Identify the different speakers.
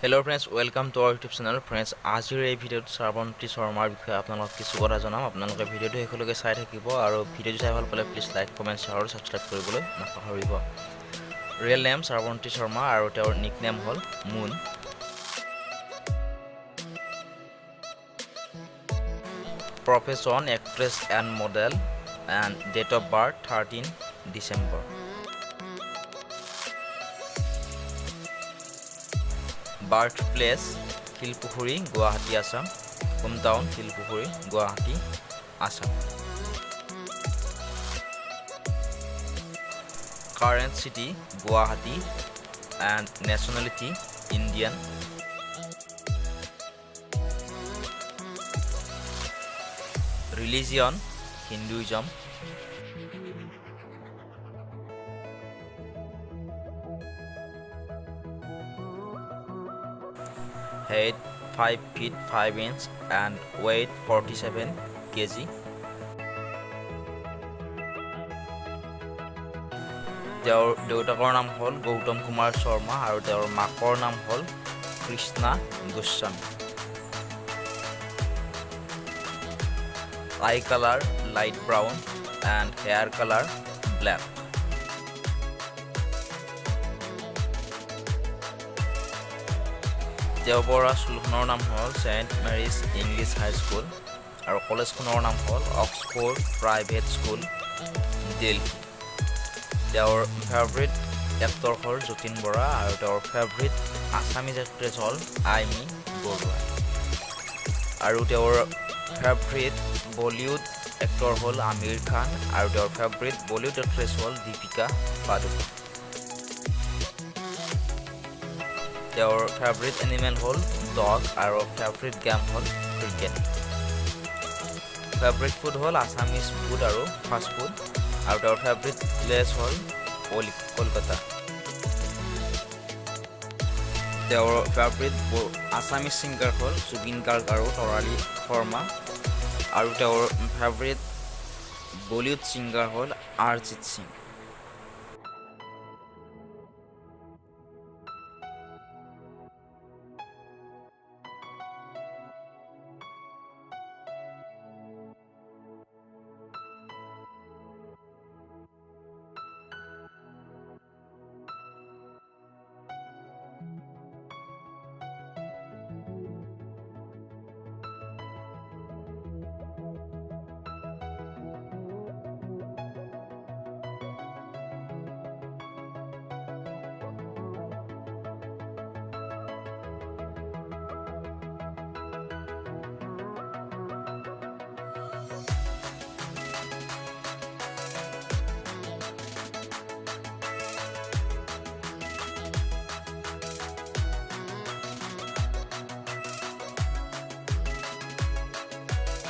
Speaker 1: Hello friends, welcome to our YouTube channel. Friends, আজিৰ এই ভিডিঅ'ত শ্ৰাৱন্তী শৰ্মাৰ বিষয়ে আপোনালোকক কিছু কথা জনাম। আপোনালোকে ভিডিঅ'টো শেষলৈকে চাই থাকিব আৰু ভিডিঅ'টো চাই ভাল পালে প্লিজ লাইক, কমেন্ট, শ্বেয়াৰ আৰু সাবস্ক্ৰাইব কৰিবলৈ নাপাহৰিব। ৰিয়েল নেম শ্ৰাৱন্তী শৰ্মা আৰু তেওঁৰ নিকনেম হ'ল মুন। Profession actress and model and date of birth 13 December. Birthplace Hilpukhuri, Guwahati, Assam. Hometown Hilpukhuri, Guwahati, Assam. Current city Guwahati and nationality Indian. Religion Hinduism. Height 5 feet 5 inches and weight 47 kg. তেওঁৰ দেউতাকৰ নাম হ'ল গৌতম কুমাৰ শৰ্মা আৰু তেওঁৰ মাকৰ নাম হ'ল Krishna Goswami. Eye color light brown and hair color black. তেওঁ পঢ়া স্কুলখনৰ নাম হ'ল সেন্ট মেৰিজ ইংলিছ হাই স্কুল আৰু কলেজখনৰ নাম হ'ল অক্সফৰ্ড প্ৰাইভেট স্কুল দিল্লী। তেওঁৰ ফেভৰেট এক্টৰ হ'ল যতীন বৰা আৰু তেওঁৰ ফেভৰেট আছামিজ এক্ট্ৰেছ হ'ল আইমি বৰুৱা আৰু তেওঁৰ ফেভৰেট বলিউড এক্টৰ হ'ল আমিৰ খান আৰু তেওঁৰ ফেভৰেট বলিউড এক্ট্ৰেছ হ'ল দীপিকা পাডুকোন। তেওঁৰ ফেভৰেট এনিমেল হ'ল ডগ আৰু ফেভৰেট গেম হ'ল ক্ৰিকেট। ফেভৰেট ফুড হ'ল আছামিজ ফুড আৰু ফাষ্ট ফুড আৰু তেওঁৰ ফেভৰেট প্লেচ হ'ল কলকাতা। তেওঁৰ ফেভৰেট আছামিজ ছিংগাৰ হ'ল জুবিন গাৰ্গ আৰু তৰালী শৰ্মা আৰু তেওঁৰ ফেভৰেট বলিউড ছিংগাৰ হ'ল অৰিজিত সিং।